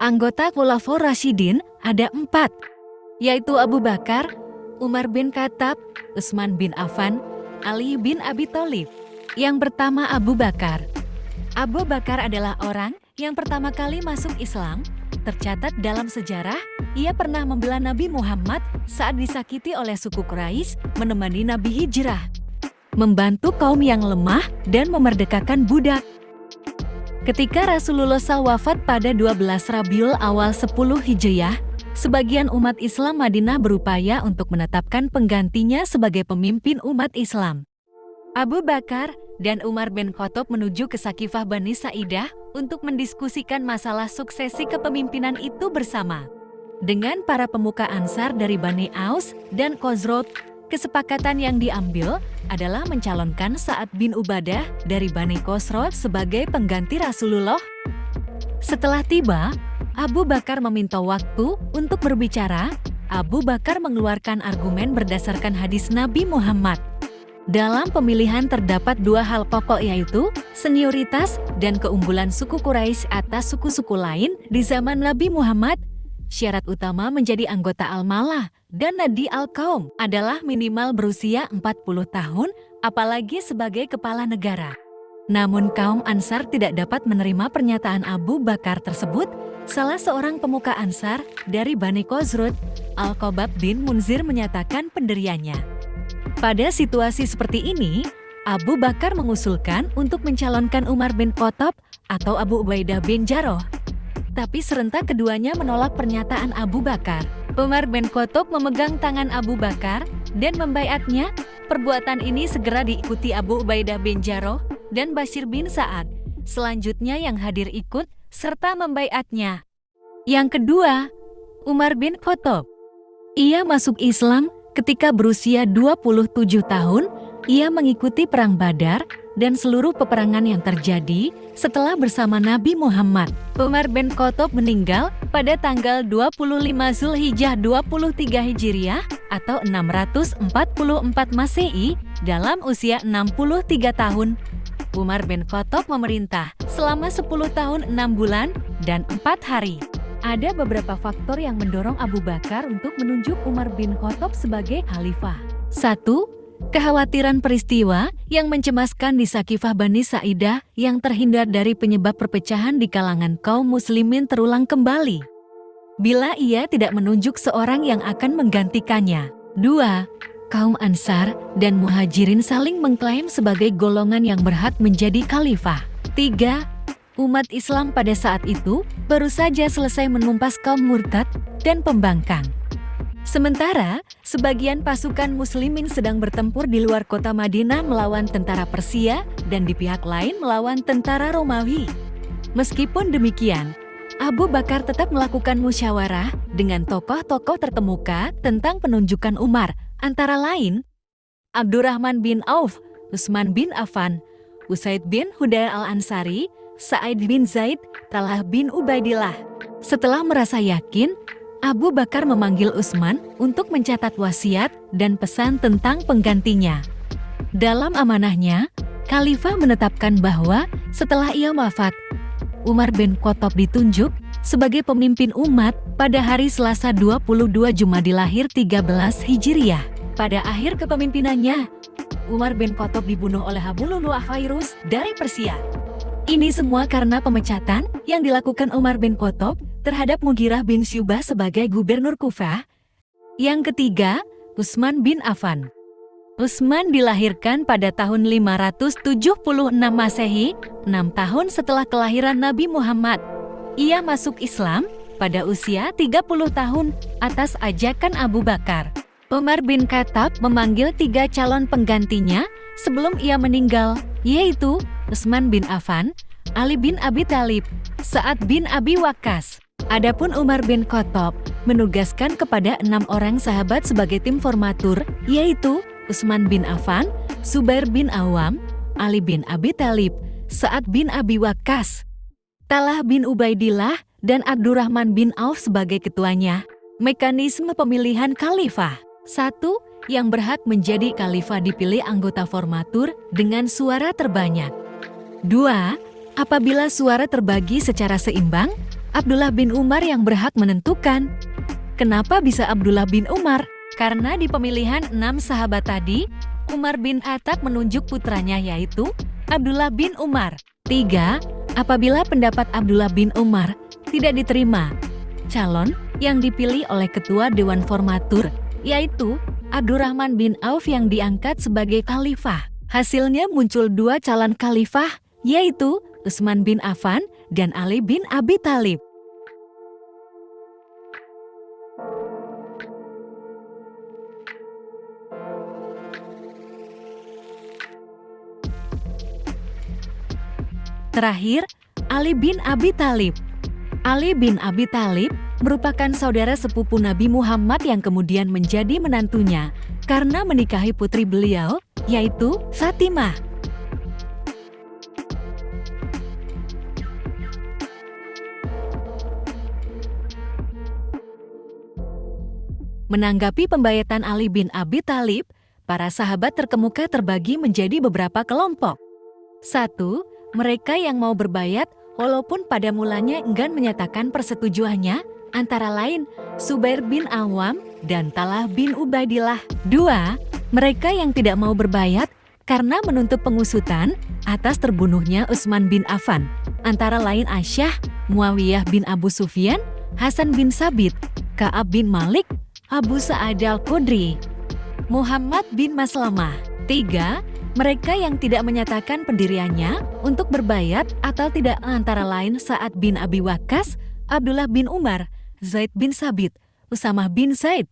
Anggota Khulafaur Rasyidin ada 4, yaitu Abu Bakar, Umar bin Khattab, Utsman bin Affan, Ali bin Abi Thalib. Yang pertama Abu Bakar. Abu Bakar adalah orang yang pertama kali masuk Islam. Tercatat dalam sejarah, ia pernah membela Nabi Muhammad saat disakiti oleh suku Quraisy, menemani Nabi hijrah, membantu kaum yang lemah dan memerdekakan budak. Ketika Rasulullah SAW wafat pada 12 Rabiul Awal 10 Hijriah, sebagian umat Islam Madinah berupaya untuk menetapkan penggantinya sebagai pemimpin umat Islam. Abu Bakar dan Umar bin Khattab menuju ke Sakifah Bani Sa'idah untuk mendiskusikan masalah suksesi kepemimpinan itu bersama. Dengan para pemuka Ansar dari Bani Aus dan Khazraj, kesepakatan yang diambil adalah mencalonkan Sa'ad bin Ubadah dari Bani Khazraj sebagai pengganti Rasulullah. Setelah tiba, Abu Bakar meminta waktu untuk berbicara. Abu Bakar mengeluarkan argumen berdasarkan hadis Nabi Muhammad. Dalam pemilihan terdapat 2 hal pokok, yaitu senioritas dan keunggulan suku Quraisy atas suku-suku lain di zaman Nabi Muhammad. Syarat utama menjadi anggota Al-Malah dan Nadi Al-Qaum adalah minimal berusia 40 tahun, apalagi sebagai kepala negara. Namun kaum Ansar tidak dapat menerima pernyataan Abu Bakar tersebut. Salah seorang pemuka Ansar dari Bani Khazraj, Al-Qabab bin Munzir, menyatakan pendiriannya. Pada situasi seperti ini, Abu Bakar mengusulkan untuk mencalonkan Umar bin Khattab atau Abu Ubaidah bin Jarrah. Tapi serentak keduanya menolak pernyataan Abu Bakar. Umar bin Khattab memegang tangan Abu Bakar dan membaiatnya. Perbuatan ini segera diikuti Abu Ubaidah bin Jarrah dan Bashir bin Sa'ad. Selanjutnya yang hadir ikut serta membaiatnya. Yang kedua, Umar bin Khattab. Ia masuk Islam ketika berusia 27 tahun. Ia mengikuti Perang Badar dan seluruh peperangan yang terjadi setelah bersama Nabi Muhammad. Umar bin Khattab meninggal pada tanggal 25 Zulhijjah 23 Hijriah atau 644 Masehi dalam usia 63 tahun. Umar bin Khattab memerintah selama 10 tahun 6 bulan dan 4 hari. Ada beberapa faktor yang mendorong Abu Bakar untuk menunjuk Umar bin Khattab sebagai khalifah. 1. Kekhawatiran peristiwa yang mencemaskan di Sakifah Bani Sa'idah yang terhindar dari penyebab perpecahan di kalangan kaum muslimin terulang kembali bila ia tidak menunjuk seorang yang akan menggantikannya. 2. Kaum Ansar dan Muhajirin saling mengklaim sebagai golongan yang berhak menjadi khalifah. 3. Umat Islam pada saat itu baru saja selesai menumpas kaum murtad dan pembangkang. Sementara, sebagian pasukan muslimin sedang bertempur di luar kota Madinah melawan tentara Persia dan di pihak lain melawan tentara Romawi. Meskipun demikian, Abu Bakar tetap melakukan musyawarah dengan tokoh-tokoh terkemuka tentang penunjukan Umar, antara lain Abdurrahman bin Auf, Utsman bin Affan, Usaid bin Hudayr al-Ansari, Sa'id bin Zaid, Talhah bin Ubaidillah. Setelah merasa yakin, Abu Bakar memanggil Utsman untuk mencatat wasiat dan pesan tentang penggantinya. Dalam amanahnya, Khalifah menetapkan bahwa setelah ia wafat, Umar bin Khattab ditunjuk sebagai pemimpin umat pada hari Selasa 22 Jumadil Akhir 13 Hijriah. Pada akhir kepemimpinannya, Umar bin Khattab dibunuh oleh Abu Lu'lu'ah Fairuz dari Persia. Ini semua karena pemecatan yang dilakukan Umar bin Khattab terhadap Mughirah bin Syu'bah sebagai gubernur Kufah. Yang ketiga, Utsman bin Affan. Utsman dilahirkan pada tahun 576 Masehi, 6 tahun setelah kelahiran Nabi Muhammad. Ia masuk Islam pada usia 30 tahun atas ajakan Abu Bakar. Umar bin Khattab memanggil 3 calon penggantinya sebelum ia meninggal, yaitu Utsman bin Affan, Ali bin Abi Thalib, Sa'ad bin Abi Waqqas. Adapun Umar bin Khattab menugaskan kepada 6 orang sahabat sebagai tim formatur, yaitu Utsman bin Affan, Zubair bin Awam, Ali bin Abi Thalib, Sa'ad bin Abi Waqqas, Talhah bin Ubaidillah, dan Abdurrahman bin Auf sebagai ketuanya. Mekanisme pemilihan khalifah. 1. Yang berhak menjadi khalifah dipilih anggota formatur dengan suara terbanyak. 2. Apabila suara terbagi secara seimbang, Abdullah bin Umar yang berhak menentukan. Kenapa bisa Abdullah bin Umar? Karena di pemilihan 6 sahabat tadi, Umar bin Khattab menunjuk putranya yaitu Abdullah bin Umar. 3. Apabila pendapat Abdullah bin Umar tidak diterima, calon yang dipilih oleh Ketua Dewan Formatur, yaitu Abdurrahman bin Auf yang diangkat sebagai khalifah. Hasilnya muncul 2 calon khalifah, yaitu Utsman bin Affan dan Ali bin Abi Thalib. Terakhir, Ali bin Abi Thalib. Ali bin Abi Thalib merupakan saudara sepupu Nabi Muhammad yang kemudian menjadi menantunya karena menikahi putri beliau, yaitu Fatimah. Menanggapi pembayatan Ali bin Abi Thalib, para sahabat terkemuka terbagi menjadi beberapa kelompok. 1. Mereka yang mau berbayat walaupun pada mulanya enggan menyatakan persetujuannya, antara lain Zubair bin Awam dan Talha bin Ubaidillah. 2. Mereka yang tidak mau berbayat karena menuntut pengusutan atas terbunuhnya Utsman bin Affan, antara lain Aisyah, Muawiyah bin Abu Sufyan, Hasan bin Sabit, Ka'ab bin Malik, Abu Sa'ad al-Khudri, Muhammad bin Maslamah. 3. Mereka yang tidak menyatakan pendiriannya untuk berbayat atau tidak, antara lain Sa'ad bin Abi Waqqas, Abdullah bin Umar, Zaid bin Sabit, Usamah bin Zaid,